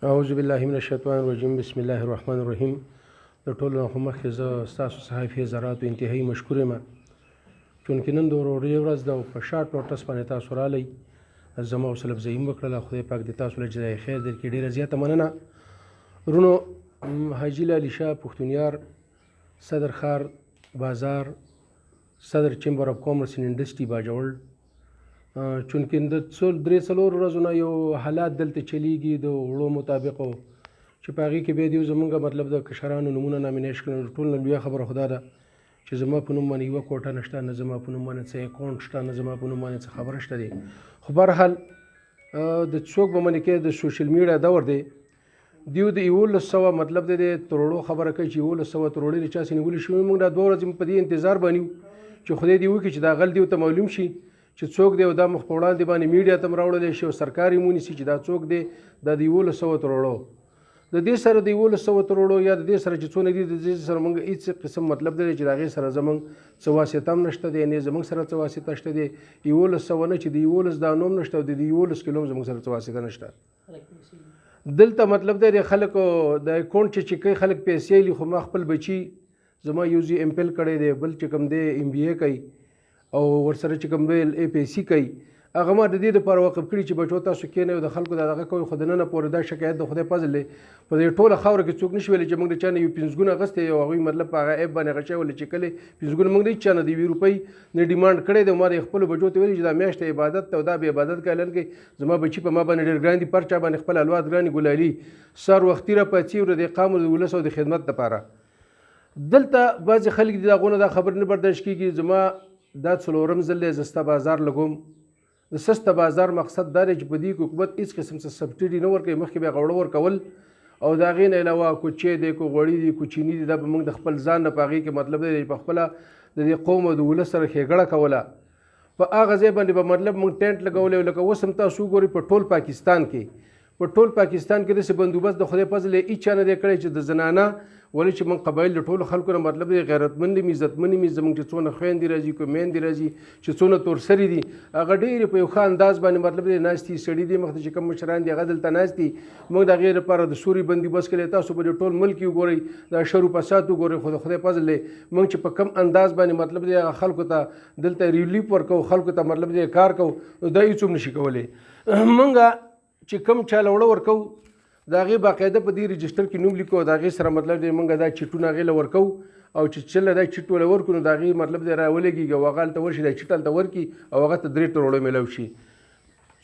اعوذ بالله من الشیطان الرجیم بسم الله الرحمن الرحیم. د ټولو نه خو مخکې زه ستاسو صحافي حضراتو انتهایي مشکور یم، چونکې نن د ورورۍ ورځ ده او په شارټ نوټس باندې تاسو رالی، زما حوصله افزایي مو وکړله. خدای پاک دې تاسو له جزای خیر درکړي. ډېره زیاته مننه ورونو. حاجي لالی شاه پښتونیار، صدر خار بازار، صدر چیمبر اف کامرس اینډ انډسټري باجوړ. چونکې د درې څلور ورځو نه یو حالات دلته چلیږي د وړو مطابقو، چې په هغې کې بیا دیو زمونږ مطلب د کشرانو نومونه نامینیش کړل. ټول نه لویه خبره خدا ده چې زما په نوم باندې یوه کوټه نشته، نه زما په نوم باندې څه اکاونټ شته، نه زما په نوم باندې څه خبره شته دی. خو بهرحال د څوک به منې کې د سوشل میډیا دور دی، دیو د 1100 مطلب دی د تروړو خبره کوي چې 1100 تروړې د چا سې نیولې شوي. موږ دا 2 ورځې په دې انتظار باندې یو چې خدای دې وکړي چې دا غل دیو ته معلوم شي چې څوک دی او دا مخ په وړاندې باندې میډیا ته راوړلی شي او سرکار یې ونیسي چې دا څوک دی. دا د 1100 تروړو د دې سره د 1100 تروړو یا د دې سره چې څونه دي د دې سره موږ هېڅ قسم مطلب دی چې د هغې سره زموږ څه واسطه هم نشته دی، نه زموږ سره څه واسطه شته دی. 1100 نه چې د 11 دا نوم نشته او د 11 کیلو هم زموږ سره څه واسطه نشته. دلته مطلب دی د خلکو د اکاونټ چې کوي خلک پیسې لي، خو ما خپل بچي زما یو زی ایم پیل کړی دی، بل چې کوم دی ایم بی اے کوي او ورسره چې کوم بیل ای پی سی کوي. هغه ما د دې لپاره وقف کړي چې بچو تاسو کېنئ او د خلکو دا دغه کوئ. خو د ننه پورې دا شکایت د خدای فضل دی په دې ټوله خاوره کې څوک نشي ویلی چې موږ د چا نه یو 5 ګونه اخیستی او هغوی مطلب په هغه ایپ باندې هغه شی ویلی چې کله 5 ګونه موږ د هېڅ چا نه د 20 روپۍ نه ډیمانډ کړی دی. ما د خپلو بچو ته ویلي چې دا میاشت عبادت ته او دا بې عبادت کا اعلان کوي. زما بچي په ما باندې ډېر ګران دي، پر چا باندې خپل الواد ګران دي. ګلالي سهار وختي راپاڅي او د اقام د ولس او د خدمت لپاره. دلته بعضې خلک دي د هغونه دا خبر نه برداشت کېږي. زما دا څلورم ځل دی زه سته بازار لګوم. د سسته بازار مقصد دا دی چې په دې کې حکومت هېڅ قسم څه سبسډي نه ورکوي. مخکې به یې غوړه ورکول او د هغې نه علاوه کوچې دی، کو غوړي دي، کو چیني دي، دا به موږ د خپل ځان نه په هغې کې مطلب دی په خپله د دې قوم او د ولس سره ښېګړه کوله. په هغه ځای باندې به مطلب موږ ټینټ لګولی. لکه اوس هم تاسو وګورئ په ټول پاکستان کې داسې بندوبست د خدای فضل یې هېچ چا نه دی کړی چې د زنانه ولې چې موږ قبایل د ټولو خلکو نه مطلب دی غیرتمند دي، عزتمند دي. زموږ چې څونه خویندې راځي، کوم میندې راځي چې څونه تورسري دي، هغه ډېرې په یو ښه انداز باندې مطلب دی ناستي. سړي دي مخته چې کوم مشران دي هغه دلته ناست دي. موږ د هغې لپاره د سوري بندوبست کړی. تاسو به د ټول ملک وګورئ، دا شر و فساد وګورئ. خو د خدای فضل دی موږ چې په کم انداز باندې مطلب دی هغه خلکو ته دلته ریلیف ورکوو، خلکو ته مطلب دی کار کوو، دا هېڅوک نشي کولی. موږ چې کم چاله وړه ورکوو د هغې باقاعده په دې رجسټر کې نوم لیکو، د هغې سره مطلب دی موږ دا چیټونه هغې له ورکوو او چې چله دا چیټ وله ورکړو نو د هغې مطلب دی راولګېږي او هغه هلته ورشي دا چیټ هلته ورکړي او هغه ته 3 کروړو میلاو شي.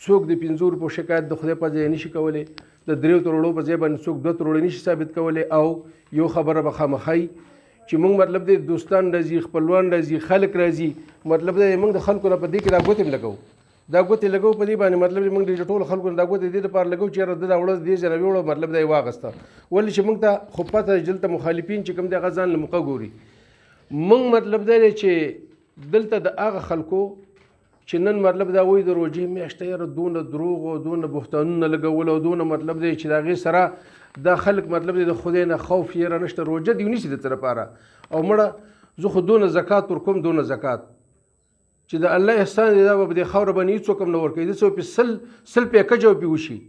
څوک د 5 روپو شکایت د خدای په ځای نشي کولی، د 3 کروړو په ځای باندې څوک 2 کروړې نشي ثابت کولی. او یو خبره به خامخا چې موږ مطلب دی دوستان راځي، خپلوان راځي، خلک راځي، مطلب دی موږ د خلکو نه په دې کې دا ګوتې لګوو، دا ګوتې لګوو په دې باندې مطلب دی موږ د ټولو خلکو نه دا ګوتې دې لپاره لګوو چې یاره ده دا وړه دې ځای راوړه مطلب دی واغسته. ولې چې موږ ته خو پته دلته مخالفین چې کوم دی هغه ځان له موقع ګوري. موږ مطلب دی چې دلته د هغه خلکو چې نن مطلب دا وایي د روژې میاشته یاره دونه دروغ او دونه بهتانونه لګول او دونه مطلب دی چې د هغې سره دا خلک مطلب دی د خدای نه خوف یاره نشته. روژه دې ونیسي د څه لپاره او مړه زه خو دونه زکات ورکوم، دونه زکات چې د الله احسان دی دا به په دې خاوره باندې هېڅوک هم نه ورکوي. داسې به پرې سل پیکجه به پرې وشي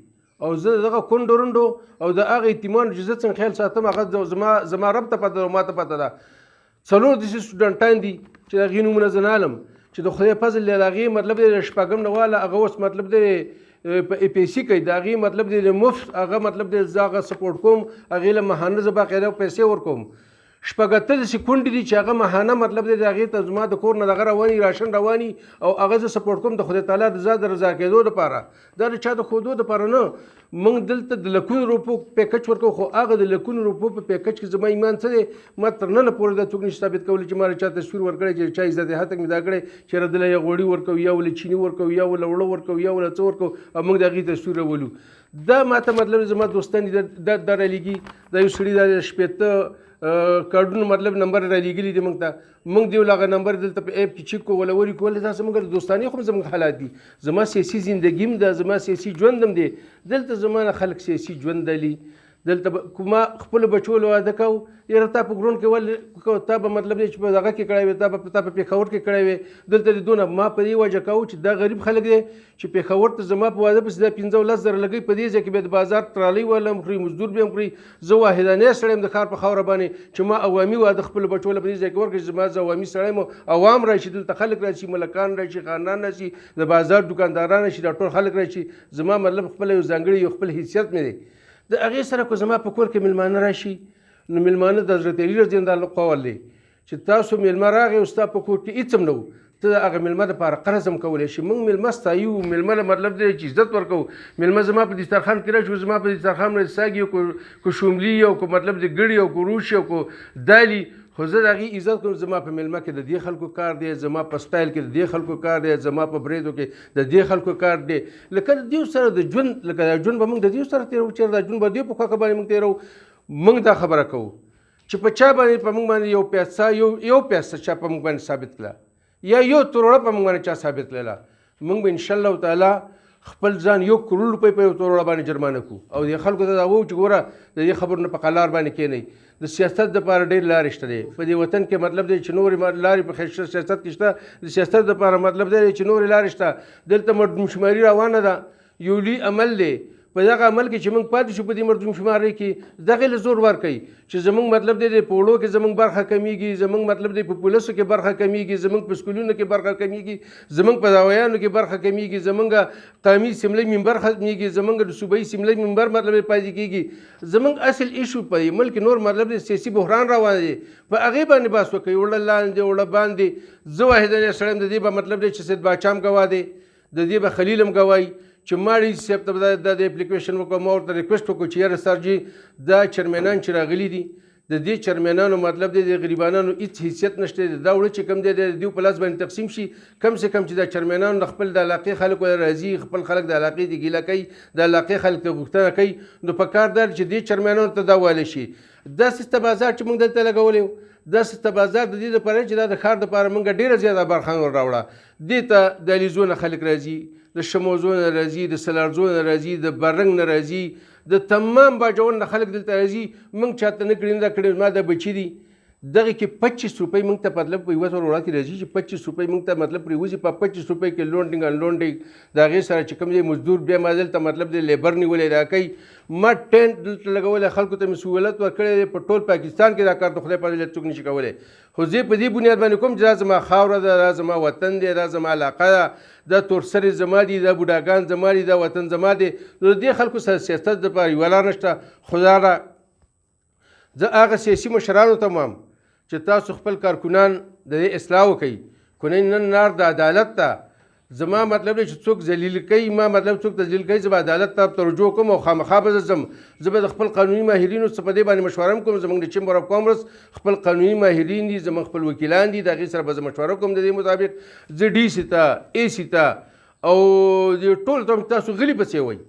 او زه دغه کونډو رنډو او د هغه یتیمانو چې زه څنګه خیال ساتم هغه زما رب ته پته ده او ما ته پته ده. 4 داسې سټوډنټان دي چې د هغې نومونه زه نه علم چې د خدای فضل دی د هغې مطلب دی د شپږم نه واله هغه اوس مطلب دی په ای پی سی کوي. د هغې مطلب دی د مفت هغه مطلب دی زه هغه سپورټ کوم، هغې له ماهانه زه باقاعده پیسې ورکوم. 7 داسې کونډې دي چې هغه ماهانه مطلب دی د هغې ته زما د کور نه دغه رواني راشن رواني او هغه زه سپورټ کوم د خدای تعالی د ذات د رضا کېدو لپاره، دا د چا د ښودو لپاره نه. موږ دلته د لکونو روپو پیکج ورکوو، خو هغه د لکونو روپو په پیکج کې زما ایمان څه دی ما تر ننه پورې دا څوک نشي ثابت کولی چې ما له چا تصویر ورکړی چې چا عزت هتک مې دا کړی چې ردله یا غوړي ورکوو یا ولې چیني ورکوو یا ولې وړه ورکوو یا ولې څه ورکوو او موږ د هغې تصویر راولو. دا ماته مطلب زما دوستان دي دا رالیږي. دا یو سړي دا 15 کارډونو مطلب نمبر رالیږلي دي موږ ته. موږ دیو هغه نمبر دلته په ایپ کې چیک کوو ولا وري کوو. دا زموږ د دوستانې خو زموږ حالات دي. زما سیاسي زندګي هم ده، زما سیاسي ژوند هم دی. دلته زما نه خلک سیاسي ژوند لري، دلته کومه خپل بچو له واده کو یره تا په ګرون کې ول تا به مطلب دی چې په دغه کې کړی وي تا په پېښور کې کړی وي دلته دونه ما په دې وجه کوو چې دا غریب خلک دی چې پېښور ته زما په واده پسې دا 15-10 لګي په دې ځای کې به د بازار ترالی ولم خوري مزدور به هم خوري زه واحدانې سړی یم د ښار په خاوره باندې چې ما عوامي واده خپل بچو له په دې ځای کې ورکړي زما زه عوامي سړی یم عوام راشي دلته خلک راشي ملکان راشي خانان راشي د بازار دکانداران راشي دا ټول خلک راشي زما مطلب خپل یو ځانګړی یو خپل حیثیت مې دی د هغې سره کو زما په کور کې میلمانه راشي نو میلمانه د حضرت علي رضی الله عنه قول دی چې تاسو میلمه راغی او ستا په کور کې هېڅ هم نه و ته د هغه میلمه دپاره قرض هم کولی شي موږ میلمه ستایو میلمه له مطلب دی چې عزت ورکوو میلمه زما په دسترخوان کې راشي زما په دسترخوان باندې ساګي کو شوملي او کو مطلب د ګړي او کو روشي او کو دالي خو زه د هغې عزت کوم زما په میلمه کې د دې خلکو کار دی زما په سټایل کې د دې خلکو کار دی زما په بریدو کې د دې خلکو کار دی لکه د دې سره د ژوند لکه د ژوند به موږ د دې سره تېرو چېرې دا ژوند به دې په خوښه باندې موږ تېرو موږ دا خبره کوو چې په چا باندې په موږ باندې یو پیسه یو پیسه چا په موږ باندې ثابت کړه یا یو تروړه په موږ باندې چا ثابت کړله موږ به انشاءالله تعالی خپل ځان 1 کروڑ روپۍ په یو تروړه باندې جرمانه کوو او دې خلکو ته دا ووایو چې ګوره د دې خبرو نه په قلار باندې کښېنئ د سیاست دپاره ډېر لارې شته دی په دې وطن کې مطلب دی چې نورې لارې په سیاست کې شته د سیاست دپاره مطلب دی چې نورې لارې شته دلته مردمشماري روانه ده یو لوی عمل دی په دغه عمل کې چې موږ پاتې شو په دې مردمشمارۍ کې دغې له زور ورکوي چې زموږ مطلب دی په وړو کې زموږ برخه کمیږي زموږ مطلب دی په پولیسو کې برخه کمیږي زموږ په سکولونو کې برخه کمیږي زموږ په دعویانو کې برخه کمیږي زموږ قومي اسمبلۍ منبر ختمیږي زموږ د صوبایي اسمبلۍ منبر مطلب پاتې کېږي زموږ اصل ایشو په ملک نور مطلب دی سیاسي بحران روان دی په هغې باندې بحث وکوي وړه لاندې وړه باندې زه واحدانې سړی یم د دې به مطلب دی چې سید باچا هم ګواه دی د دې به خلیل هم ګواهي چې ما ډي صاحب ته د اپلیکیشن وکړو ما ورته ریکویسټ وکړو چې یاره سر جي دا چرمنان چې راغلي دي د دې چرمنانو مطلب دی د غریبانو هیڅ حیثیت نشته دا وړه چې کم دی د دیو په لاس باندې تقسیم شي کم سے کم چې دا چرمنان د خپل د علاقې خلک راځي خپل خلک د علاقې د ګیله کوي د علاقې خلک ته غوښتنه کوي نو په کار دی چې دې چرمنانو ته دا ویلی شي داسې بازار چې موږ دلته لګولی و داسې بازار د دې دپاره چې دا د ښار دپاره موږ ډېره زیاته برخه راوړه دې ته د علیزو نه خلک راځي د شموزو نه راځي د سلارزو نه راځي د برنګ نه راځي د تمام باجوړ نه خلک دلته راځي موږ چاته نه کړي نه کړي ما د بچي دي دغه کې 25 روپۍ موږ ته مطلب په یوه سوه وړه کې راځي چې 25 روپۍ موږ ته مطلب پرې وځي په 25 روپۍ کې لونډینګ انلونډینګ د هغې سره چې کوم دی مزدور بیا ما دلته مطلب دی لیبر نیولی راکوي ما ټینټ دلته لګولی خلکو ته مې سهولت ورکړی دی په ټول پاکستان کې دا کار د خدای په فضل څوک نشي کولی خو زه په دې بنیاد باندې کوم چې دا زما خاوره ده دا زما وطن دی دا زما علاقه ده دا تورسرې زما دي دا بوډاګان زما دي دا وطن زما دی نو د دې خلکو سره سیاست دپاره یوه لار نشته خدا را زه هغه سیاسي مشرانو ته وایم چې تاسو خپل کارکنان د دې اصلاح وکړئ کنۍ نن نار د عدالت ته زما مطلب دی چې څوک ذلیل کوي ما مطلب څوک ذلیل کوي زه به عدالت ته توجه کوم او خامخا به زه ځم زه به د خپل قانوني ماهرینو څخه په دې باندې مشوره هم کوم زموږ د چیمبر اف کامرس خپل قانوني ماهرین دي زموږ خپل وکیلان دي د هغې سره به زه مشوره کوم د دې مطابق زه ډي سي ته اے سي ته او ټول تاسو غلي پسې وئ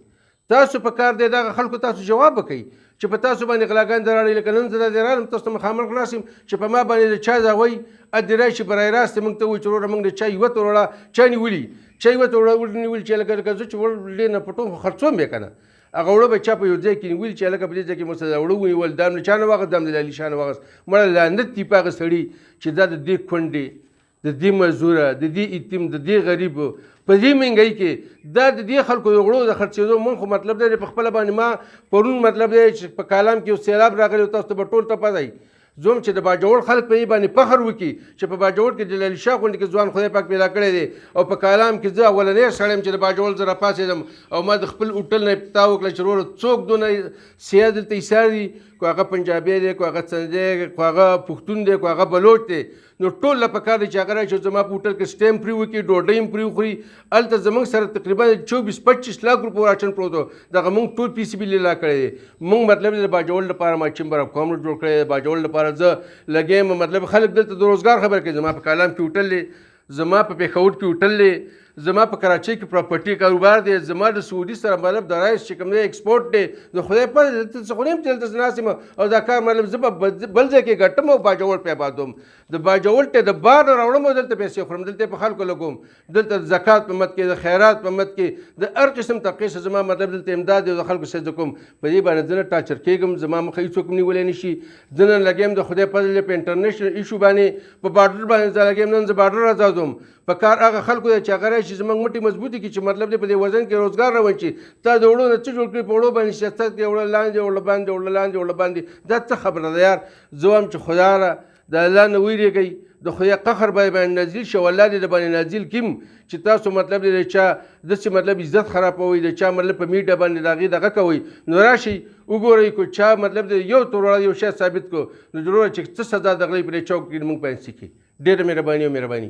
تاسو په کار دی دغه خلکو تاسو جواب وکئ چې په تاسو باندې غلاګان دراړئ لکه نن زه دا رالم تاسو ته مخامخ ناست یم چې په ما باندې د چا ځاوئ ادې راشي برای راست موږ ته وایي چې وروره موږ د چا یوه توړه چا نیولي چا یوه توړه نیولي چې لکه زه چې وړ نه پټوم خو خرڅوم بیا که نه هغه وړه به چا په یو ځای کې نیولي چې هلکه په دې ځای کې مو څه دا وړه ونیول دا له چا نه واغست دا د علي شاه نه واغست مړه لعنت دي په هغه سړي چې دا د دې کونډې د دې مزدوره د دې یتیم د دې غریب په دې مهنګۍ کې دا د دې خلکو د غړو د خرڅېدو من خو مطلب دی په خپله باندې ما پرون مطلب دی چې په کالام کې یو سیلاب راغلی تاسو ته به ټول ته پته وي زوم چې د باجوړ خلک په دې باندې فخر وکړي چې په باجوړ کې د علي شاه غونډې کې ځوان خدای پاک پیدا کړی دی او په کالام کې زه اولنی سړی یم چې د باجوړ زه راپاڅېدم او ما د خپل هوټل نه ابتدا وکړه چې وروره څوک دونه سیاه دلته ایسار دي کو هغه پنجابی دی کو هغه څنځی کو هغه پښتون دی کو هغه بلوچ دی نو ټول له پکار دی چې هغه راشي زما په هوټل کې سټیم پرې وکړي ډوډۍ هم پرې وخوري هلته زموږ سره تقریبا 24-25 لاک روپو راشن پروت و دغه موږ ټول پی سی بي لیلا کړی دی موږ مطلب د باجوړ لپاره ما چیمبر اف کامرس جوړ کړی دی باجوړ لپاره زه لګیم مطلب خلک دلته د روزګار خبر کوي زما په کالام کې هوټل دی زما په پېښور کې هوټل دی زما په کراچۍ کې پراپرټي کاروبار دی، زما د سعودي سره مطلب د رایس چې کوم دی ایکسپورټ دی، د خدای په څه خو نه یم چې دلته ناست یم او دا کار مطلب زه به بل ځای کې ګټم او باجوړ پې آبادوم. د باجوړ ته د بار نه راوړم او دلته پیسې خورم، دلته په خلکو لګوم، دلته د زکات په مد کې، د خیرات په مد کې، د هر قسم تقیص زما مطلب دلته امداد دی، د خلکو سجده کوم. په دې باندې زه نه ټاچر کېږم، زما مخه هېڅوک نیولی نه شي. زه نن لګیم د خدای فضل په انټرنیشنل ایشو باندې په بارډر باندې زه لګیم، نن زه بارډر راځم. په کار هغه خلکو دی چې هغه راشي زموږ مټې مضبوطې کړي چې مطلب دی په دې وزن کې روزګار روان شي. تا د وړو نه څه جوړ کړي، په وړو باندې سیاست کې وړه لاندې وړه باندې وړه لاندې وړه باندې، دا څه خبره ده یار. زه وایم چې خدا را د الله نه ویرېږئ، د خدای قهر باندې نازل شي او الله دې د باندې نازل کړي چې تاسو مطلب دی د چا داسې مطلب عزت خرابوئ، د چا مطلب په میډیا باندې د هغې دغه کوئ. نو راشئ وګورئ کو چا مطلب دی یو توره یو شی ثابت کو، نو ضرور چې څه سزا د غلۍ پرې چوک کې موږ باندې سیکي. ډېره مهرباني او مهرباني.